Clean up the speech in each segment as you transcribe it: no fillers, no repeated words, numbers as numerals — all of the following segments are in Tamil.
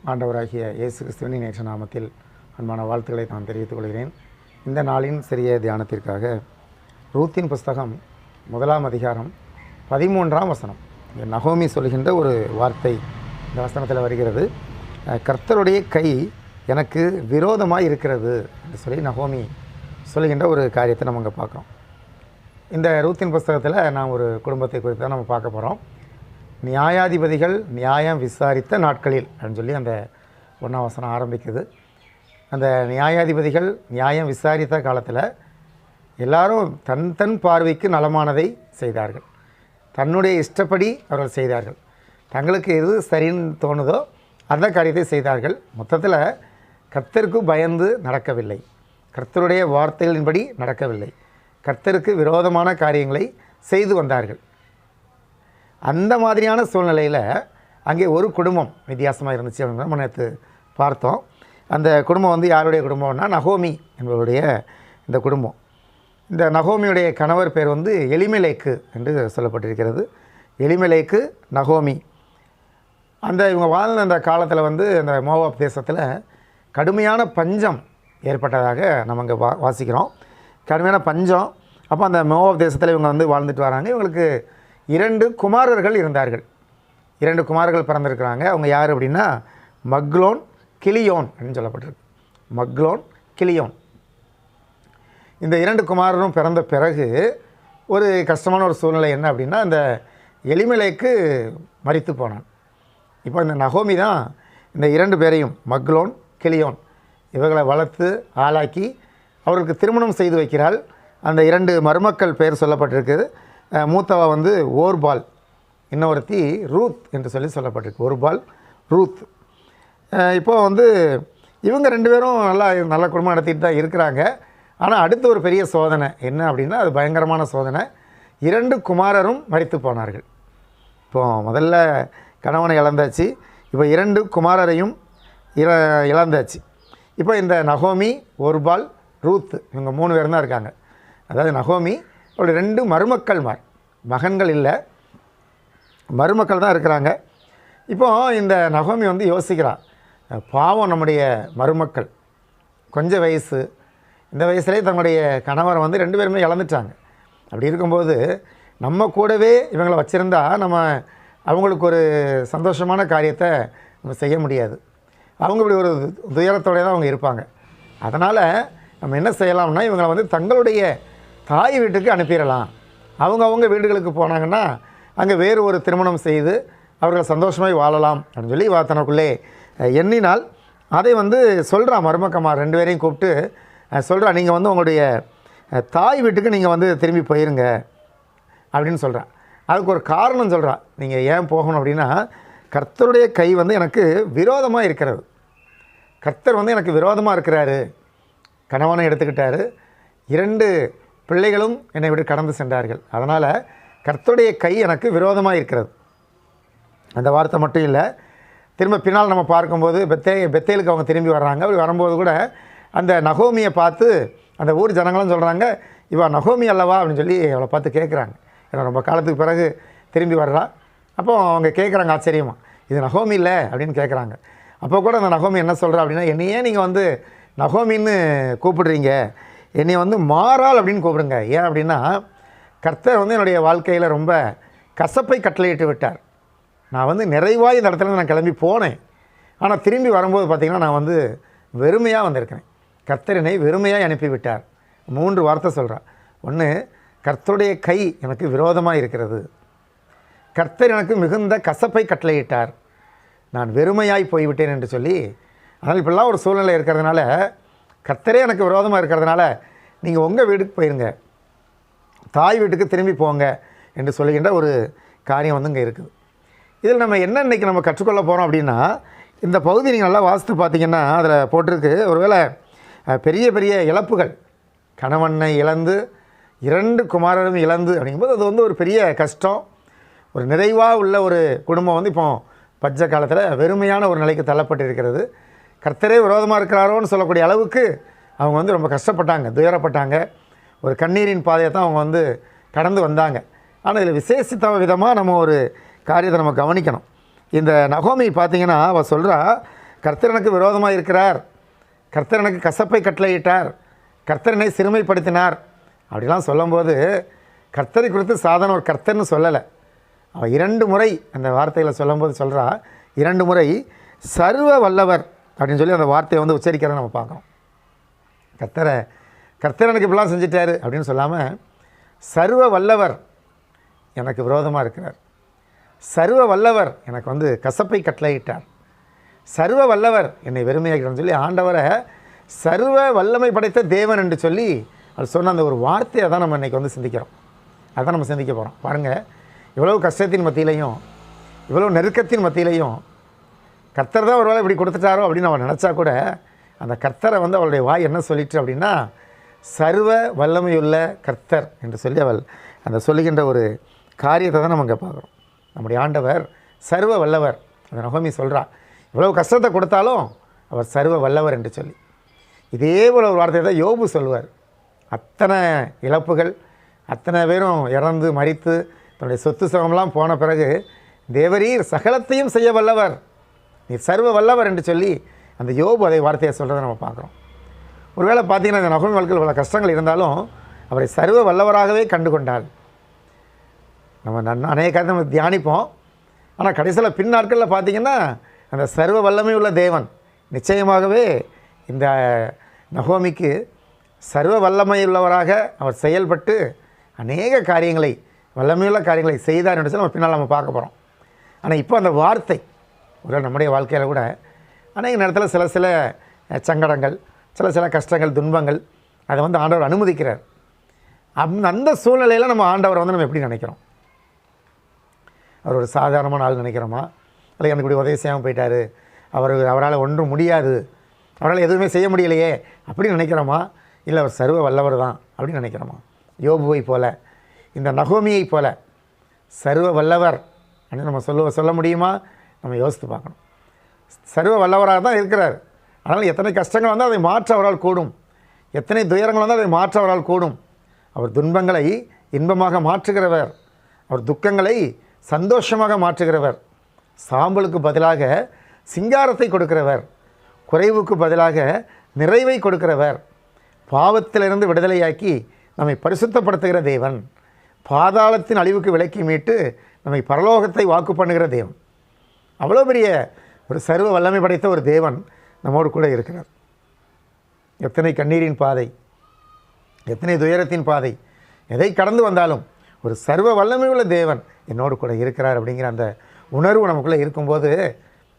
ஆண்டவராகிய இயேசு கிறிஸ்துவின் நேற்று நாமத்தில் அன்பான வாழ்த்துக்களை நான் தெரிவித்துக் கொள்கிறேன். இந்த நாளின் சிறிய தியானத்திற்காக ரூத்தின் புஸ்தகம் 1ஆம் அதிகாரம் 13ஆம் வசனம், நகோமி சொல்கின்ற ஒரு வார்த்தை இந்த வசனத்தில் வருகிறது. கர்த்தருடைய கை எனக்கு விரோதமாக இருக்கிறது என்று சொல்லி நகோமி சொல்கின்ற ஒரு காரியத்தை நம்ம இங்கே பார்க்குறோம். இந்த ரூத்தின் புஸ்தகத்தில் நான் ஒரு குடும்பத்தை குறித்து தான் நம்ம பார்க்க போகிறோம். நியாயாதிபதிகள் நியாயம் விசாரித்த நாட்களில் அப்படின்னு சொல்லி அந்த 1ஆம் வசனம் ஆரம்பிக்குது. அந்த நியாயாதிபதிகள் நியாயம் விசாரித்த காலத்தில் எல்லாரும் தன் பார்வைக்கு நலமானதை செய்தார்கள். தன்னுடைய இஷ்டப்படி அவர்கள் செய்தார்கள். தங்களுக்கு எது சரின்னு தோணுதோ அந்த காரியத்தை செய்தார்கள். மொத்தத்தில் கர்த்தருக்கு பயந்து நடக்கவில்லை, கர்த்தருடைய வார்த்தைகளின்படி நடக்கவில்லை, கர்த்தருக்கு விரோதமான காரியங்களை செய்து வந்தார்கள். அந்த மாதிரியான சூழ்நிலையில் அங்கே ஒரு குடும்பம் வித்தியாசமாக இருந்துச்சு அப்படிங்கிற நம்ம நேற்று பார்த்தோம். அந்த குடும்பம் யாருடைய குடும்பம்னா நகோமி என்பவருடைய இந்த குடும்பம். இந்த நகோமியுடைய கணவர் பேர் எலிமெலேக்கு என்று சொல்லப்பட்டிருக்கிறது. எலிமெலேக்கு, நகோமி. இவங்க வாழ்ந்த அந்த காலத்தில் அந்த மோவாப் தேசத்தில் கடுமையான பஞ்சம் ஏற்பட்டதாக நம்ம இங்கே வாசிக்கிறோம். கடுமையான பஞ்சம். அப்போ அந்த மோவாப் தேசத்தில் இவங்க வாழ்ந்துட்டு வராங்க. இவங்களுக்கு 2 குமாரர்கள் இருந்தார்கள். 2 குமாரர்கள் பிறந்திருக்கிறாங்க. அவங்க யார் அப்படின்னா மக்லோன், கிலியோன் அப்படின்னு சொல்லப்பட்டிருக்கு. மக்லோன், கிலியோன். இந்த 2 குமாரரும் பிறந்த பிறகு ஒரு கஷ்டமான ஒரு சூழ்நிலை என்ன அப்படின்னா, இந்த எலிமெலேக்கு மரித்து போனான். இப்போ இந்த நகோமி தான் இந்த 2 பேரையும், மக்லோன், கிலியோன், இவர்களை வளர்த்து ஆளாக்கி அவருக்கு திருமணம் செய்து வைக்கிறாள். அந்த 2 மருமக்கள் பெயர் சொல்லப்பட்டிருக்குது. மூத்தவா ஓர்பால், இன்னொருத்தி ரூத் என்று சொல்லப்பட்டிருக்கு. ஓர்பால், ரூத். இப்போது இவங்க 2 பேரும் நல்ல குடும்பம் நடத்திட்டு தான் இருக்கிறாங்க. ஆனால் அடுத்த ஒரு பெரிய சோதனை என்ன அப்படின்னா, அது பயங்கரமான சோதனை. 2 குமாரரும் மரித்து போனார்கள். இப்போது முதல்ல கணவனை இழந்தாச்சு, இப்போ 2 குமாரரையும் இழந்தாச்சு. இப்போ இந்த நகோமி, ஓர்பால், ரூத், இவங்க 3 பேர் தான் இருக்காங்க. அதாவது நகோமி அவருடைய 2 மருமக்கள்மார், மகன்கள் இல்லை, மருமக்கள் தான் இருக்கிறாங்க. இப்போது இந்த நகோமி யோசிக்கிறாள், பாவம் நம்முடைய மருமக்கள் கொஞ்சம் வயசு, இந்த வயசுலேயே தன்னுடைய கணவரை 2 பேருமே இழந்துட்டாங்க. அப்படி இருக்கும்போது நம்ம கூடவே இவங்களை வச்சுருந்தா நம்ம அவங்களுக்கு ஒரு சந்தோஷமான காரியத்தை நம்ம செய்ய முடியாது. அவங்க இப்படி ஒரு துயரத்தோடு தான் அவங்க இருப்பாங்க. அதனால் நம்ம என்ன செய்யலாம்னா, இவங்களை தங்களுடைய தாய் வீட்டுக்கு அனுப்பிடலாம். அவங்க வீடுகளுக்கு போனாங்கன்னா அங்கே வேறு ஒரு திருமணம் செய்து அவர்கள் சந்தோஷமாய் வாழலாம் அப்படின்னு சொல்லி தனக்குள்ளே எண்ணினால் அதை சொல்கிறா. மருமக்கமார் 2 பேரையும் கூப்பிட்டு சொல்கிறா, நீங்கள் உங்களுடைய தாய் வீட்டுக்கு நீங்கள் திரும்பி போயிருங்க அப்படின்னு சொல்கிறான். அதுக்கு ஒரு காரணம் சொல்கிறா. நீங்கள் ஏன் போகணும் அப்படின்னா, கர்த்தருடைய கை எனக்கு விரோதமாக இருக்கிறது. கர்த்தர் எனக்கு விரோதமாக இருக்கிறாரு. கணவனை எடுத்துக்கிட்டாரு, 2 பிள்ளைகளும் என்னை விட்டு கடந்து சென்றார்கள். அதனால் கர்த்தருடைய கை எனக்கு விரோதமாக இருக்கிறது. அந்த வார்த்தை மட்டும் இல்லை, திரும்ப பின்னால் நம்ம பார்க்கும்போது பெத்தேலுக்கு அவங்க திரும்பி வர்றாங்க. அப்படி வரும்போது கூட அந்த நகோமியை பார்த்து அந்த ஊர் ஜனங்களும் சொல்கிறாங்க, இவள் நகோமி அல்லவா அப்படின்னு சொல்லி அவளை பார்த்து கேட்குறாங்க. ஏன்னா ரொம்ப காலத்துக்கு பிறகு திரும்பி வர்றா. அப்போ அவங்க கேட்குறாங்க ஆச்சரியமாக, இது நகோமி இல்லை அப்படின்னு கேட்குறாங்க. அப்போ கூட அந்த நகோமி என்ன சொல்கிறா அப்படின்னா, என்னையே நீங்கள் நகோமின்னு கூப்பிடுறீங்க, என்னை மாறாள் அப்படின்னு கூப்பிடுங்க. ஏன் அப்படின்னா, கர்த்தர் என்னுடைய வாழ்க்கையில் ரொம்ப கசப்பை கட்டளையிட்டு விட்டார். நான் நிறைவாய் இந்த இடத்துல நான் கிளம்பி போனேன். ஆனால் திரும்பி வரும்போது பார்த்திங்கன்னா நான் வெறுமையாக வந்திருக்கிறேன். கர்த்தர் என்னை வெறுமையாக அனுப்பிவிட்டார். 3 வார்த்தை சொல்கிறார். 1, கர்த்தருடைய கை எனக்கு விரோதமாக இருக்கிறது. கர்த்தர் எனக்கு மிகுந்த கசப்பை கட்டளையிட்டார். நான் வெறுமையாய் போய்விட்டேன் என்று சொல்லி. அதனால் இப்படிலாம் ஒரு சூழ்நிலை இருக்கிறதுனால, கர்த்தரே எனக்கு விரோதமாக இருக்கிறதுனால நீங்கள் உங்கள் வீட்டுக்கு போயிருங்க, தாய் வீட்டுக்கு திரும்பி போங்க என்று சொல்லுகின்ற ஒரு காரியம் இங்கே இருக்குது. இதில் நம்ம என்ன இன்றைக்கி நம்ம கற்றுக்கொள்ள போகிறோம் அப்படின்னா, இந்த பகுதி நீங்கள் நல்லா வாசித்து பார்த்தீங்கன்னா அதில் போட்டிருக்கு, ஒருவேளை பெரிய பெரிய இழப்புகள், கணவனை இழந்து 2 குமாரரும் இழந்து அப்படிங்கும்போது அது ஒரு பெரிய கஷ்டம். ஒரு நிறைவாக உள்ள ஒரு குடும்பம் இப்போ பஞ்ச காலத்தில் வெறுமையான ஒரு நிலைக்கு தள்ளப்பட்டு இருக்கிறது. கர்த்தரே விரோதமாக இருக்கிறாரோன்னு சொல்லக்கூடிய அளவுக்கு அவங்க ரொம்ப கஷ்டப்பட்டாங்க, துயரப்பட்டாங்க. ஒரு கண்ணீரின் பாதையை தான் அவங்க கடந்து வந்தாங்க. ஆனால் இதில் விசேஷித்த விதமாக நம்ம ஒரு காரியத்தை நம்ம கவனிக்கணும். இந்த நகோமி பார்த்திங்கன்னா அவள் சொல்கிறா, கர்த்தர் எனக்கு விரோதமாக இருக்கிறார், கர்த்தர் எனக்கு கசப்பை கட்டளையிட்டார், கர்த்தர் என்னை சிறுமைப்படுத்தினார் அப்படிலாம் சொல்லும்போது கர்த்தரை குறித்து சாதாரண ஒரு கர்த்தர்னு சொல்லலை. அவன் 2 முறை அந்த வார்த்தைகளை சொல்லும்போது சொல்கிறா, 2 முறை சர்வ வல்லவர் அப்படின்னு சொல்லி அந்த வார்த்தையை வந்து உச்சரிக்கிறத நம்ம பார்க்குறோம். கர்த்தர் எனக்கு இப்படிலாம் செஞ்சிட்டாரு அப்படின்னு சொல்லாமல் சர்வ வல்லவர் எனக்கு விரோதமாக இருக்கிறார், சர்வ வல்லவர் எனக்கு வந்து கசப்பை கட்டளையிட்டார், சர்வ வல்லவர் என்னை வெறுமையாக்கிறான்னு சொல்லி ஆண்டவரை சர்வ வல்லமை படைத்த தேவன் என்று சொல்லி அவர் சொன்ன அந்த ஒரு வார்த்தையை தான் நம்ம இன்றைக்கி வந்து சிந்திக்கிறோம். அதான் நம்ம சிந்திக்க போகிறோம். பாருங்கள், இவ்வளவு கஷ்டத்தின் மத்தியிலையும் இவ்வளோ நெருக்கத்தின் மத்தியிலையும் கர்த்தர் தான் ஒரு வேளை இப்படி கொடுத்துட்டாரோ அப்படின்னு அவன் நினச்சா கூட அந்த கர்த்தரை வந்து அவளுடைய வாய் என்ன சொல்லிட்டு அப்படின்னா சர்வ வல்லமையுள்ள கர்த்தர் என்று சொல்லி அவள் அந்த சொல்லுகின்ற ஒரு காரியத்தை தான் நம்ம இங்கே பார்க்குறோம். நம்முடைய ஆண்டவர் சர்வ வல்லவர். அந்த நகோமி சொல்கிறா, இவ்வளோ கஷ்டத்தை கொடுத்தாலும் அவர் சர்வ வல்லவர் என்று சொல்லி. இதே போல் ஒரு வார்த்தையை தான் யோபு சொல்லுவார். அத்தனை இழப்புகள், அத்தனை பேரும் இறந்து மரித்து தன்னுடைய சொத்து சுகம்லாம் போன பிறகு தேவரீர் சகலத்தையும் செய்ய வல்லவர், நீர் சர்வ வல்லவர் என்று சொல்லி அந்த யோபு அதை வார்த்தையை சொல்கிறத நம்ம பார்க்குறோம். ஒருவேளை பார்த்தீங்கன்னா இந்த நகோமி வாழ்க்கையில் பல கஷ்டங்கள் இருந்தாலும் அவரை சர்வ வல்லவராகவே கண்டு கொண்டாள். நம்ம அநேக கருத்தை நம்ம தியானிப்போம். ஆனால் கடைசியில் பின் நாட்களில் பார்த்திங்கன்னா அந்த சர்வ வல்லமை உள்ள தேவன் நிச்சயமாகவே இந்த நகோமிக்கு சர்வ வல்லமை உள்ளவராக அவர் செயல்பட்டு அநேக காரியங்களை, வல்லமையுள்ள காரியங்களை செய்தார் என்று சொல்லி நம்ம பின்னால் நம்ம பார்க்க போகிறோம். ஆனால் இப்போ அந்த வார்த்தை ஒரு நம்முடைய வாழ்க்கையில் கூட அநேக நேரத்தில் சில சங்கடங்கள், சில கஷ்டங்கள், துன்பங்கள் அதை வந்து ஆண்டவர் அனுமதிக்கிறார். அந்த சூழ்நிலையில் நம்ம ஆண்டவரை வந்து நம்ம எப்படி நினைக்கிறோம்? அவர் ஒரு சாதாரணமான ஆள் நினைக்கிறோமா? இல்லை எனக்கு இப்படி உதவி செய்யாமல் போயிட்டார், அவரால் ஒன்றும் முடியாது, அவரால் எதுவுமே செய்ய முடியலையே அப்படின்னு நினைக்கிறோமா? இல்லை அவர் சர்வ வல்லவர் தான் அப்படின்னு நினைக்கிறோமா? யோபுவை போல, இந்த நகோமியை போல சர்வ வல்லவர் அப்படின்னு நம்ம சொல்ல முடியுமா? நம்ம யோசித்து பார்க்கணும். சர்வ வல்லவராக தான் இருக்கிறார். அதனால் எத்தனை கஷ்டங்கள் வந்தால் அதை மாற்ற அவரால் கூடும், எத்தனை துயரங்கள் வந்தால் அதை மாற்ற அவரால் கூடும். அவர் துன்பங்களை இன்பமாக மாற்றுகிறவர், அவர் துக்கங்களை சந்தோஷமாக மாற்றுகிறவர், சாம்பலுக்கு பதிலாக சிங்காரத்தை கொடுக்கிறவர், குறைவுக்கு பதிலாக நிறைவை கொடுக்கிறவர், பாவத்திலிருந்து விடுதலையாக்கி நம்மை பரிசுத்தப்படுத்துகிற தேவன், பாதாளத்தின் அழிவுக்கு விலக்கி மீட்டு நம்மை பரலோகத்தை வாக்கு பண்ணுகிற தேவன். அவ்வளோ பெரிய ஒரு சர்வ வல்லமை படைத்த ஒரு தேவன் நம்மோடு கூட இருக்கிறார். எத்தனை கண்ணீரின் பாதை, எத்தனை துயரத்தின் பாதை, எதை கடந்து வந்தாலும் ஒரு சர்வ வல்லமை உள்ள தேவன் என்னோடு கூட இருக்கிறார் அப்படிங்கிற அந்த உணர்வு நமக்குள்ளே இருக்கும்போது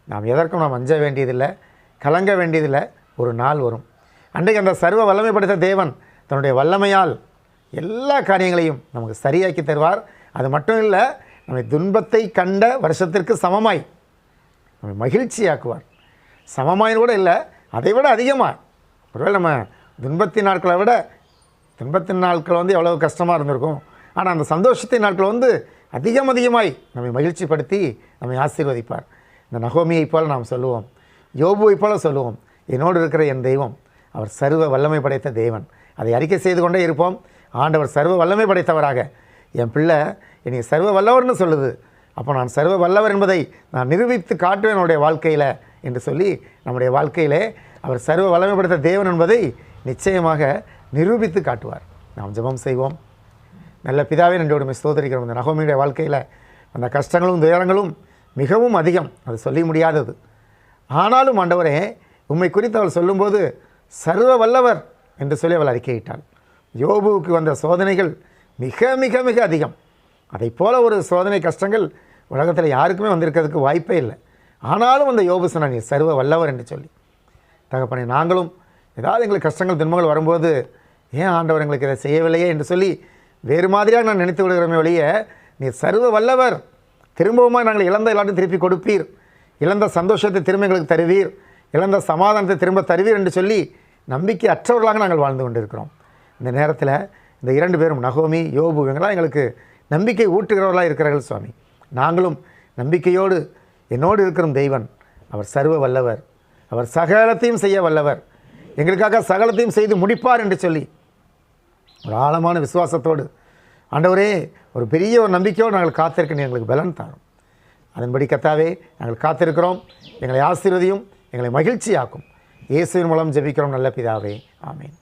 நாம் எதற்கும் நாம் அஞ்ச வேண்டியதில்லை, கலங்க வேண்டியதில்லை. ஒரு நாள் வரும், அன்றைக்கு அந்த சர்வ வல்லமை படைத்த தேவன் தன்னுடைய வல்லமையால் எல்லா காரியங்களையும் நமக்கு சரியாக்கி தருவார். அது மட்டும் இல்லை, நம்மை துன்பத்தை கண்ட வருஷத்திற்கு சமமாய் நம்மை மகிழ்ச்சியாக்குவார். சமமாயின்னு கூட இல்லை, அதை விட அதிகமாக. ஒருவேளை நம்ம துன்பத்தின் நாட்களை விட துன்பத்தின் நாட்கள் வந்து எவ்வளவு கஷ்டமாக இருந்திருக்கும், ஆனால் அந்த சந்தோஷத்தின் நாட்கள் வந்து அதிகமாய் நம்மை மகிழ்ச்சிப்படுத்தி நம்மை ஆசீர்வதிப்பார். இந்த நகோமியை போல் நாம் சொல்லுவோம், யோபுவை போல சொல்லுவோம், என்னோடு இருக்கிற என் தெய்வம் அவர் சர்வ வல்லமை படைத்த தேவன். அதை அறிக்கை செய்து கொண்டே இருப்போம். ஆண்டவர் சர்வ வல்லமை படைத்தவராக, என் பிள்ளை என்னை சர்வ வல்லவர்னு சொல்லுது, அப்போ நான் சர்வ வல்லவர் என்பதை நான் நிரூபித்து காட்டுவேன் என்னுடைய வாழ்க்கையில் என்று சொல்லி நம்முடைய வாழ்க்கையிலே அவர் சர்வ வல்லமை படைத்த தேவன் என்பதை நிச்சயமாக நிரூபித்து காட்டுவார். நாம் ஜெபம் செய்வோம். நல்ல பிதாவே, நன்றியோடு ஸ்தோத்திரிக்கிறோம். இந்த நகோமியுடைய வாழ்க்கையில் அந்த கஷ்டங்களும் துயரங்களும் மிகவும் அதிகம், அது சொல்ல முடியாதது. ஆனாலும் ஆண்டவரே, உம்மை குறித்து அவள் சொல்லும்போது சர்வ வல்லவர் என்று சொல்லி அவள் அறிக்கையிட்டாள். யோபுவுக்கு வந்த சோதனைகள் மிக மிக மிக அதிகம். அதை போல ஒரு சோதனை கஷ்டங்கள் உலகத்தில் யாருக்குமே வந்திருக்கிறதுக்கு வாய்ப்பே இல்லை. ஆனாலும் அந்த யோபு சொன்னான், நீ சர்வ வல்லவர் என்று சொல்லி. தகப்பனே, நாங்களும் ஏதாவது எங்களுக்கு கஷ்டங்கள் துன்பங்கள் வரும்போது ஏன் ஆண்டவர் எங்களுக்கு இதை செய்யவில்லையே என்று சொல்லி வேறு மாதிரியாக நான் நினைத்து விடுகிறோமே ஒழிய, நீ சர்வ வல்லவர், திரும்பவுமாக நாங்கள் இழந்த எல்லாத்தையும் திருப்பி கொடுப்பீர், இழந்த சந்தோஷத்தை திரும்ப எங்களுக்கு தருவீர், இழந்த சமாதானத்தை திரும்ப தருவீர் என்று சொல்லி நம்பிக்கை அற்றவர்களாக நாங்கள் வாழ்ந்து கொண்டிருக்கிறோம். இந்த நேரத்தில் இந்த 2 பேரும் நகோமி, யோபு, இவங்களாம் எங்களுக்கு நம்பிக்கை ஊட்டுகிறவர்களாக இருக்கிறார்கள் சுவாமி. நாங்களும் நம்பிக்கையோடு என்னோடு இருக்கிற தெய்வன் அவர் சர்வ வல்லவர், அவர் சகலத்தையும் செய்ய வல்லவர், எங்களுக்காக சகலத்தையும் செய்து முடிப்பார் என்று சொல்லி ஒரு ஆழமான விசுவாசத்தோடு ஆண்டவரே, ஒரு பெரிய ஒரு நம்பிக்கையோடு நாங்கள் காத்திருக்க எங்களுக்கு பலன் தாரும். அதன்படி கர்த்தாவே, நாங்கள் காத்திருக்கிறோம். எங்களை ஆசீர்வதியும், எங்களை மகிழ்ச்சியாக்கும். இயேசுவின் மூலம் ஜெபிக்கிறோம் நல்ல பிதாவே, ஆமென்.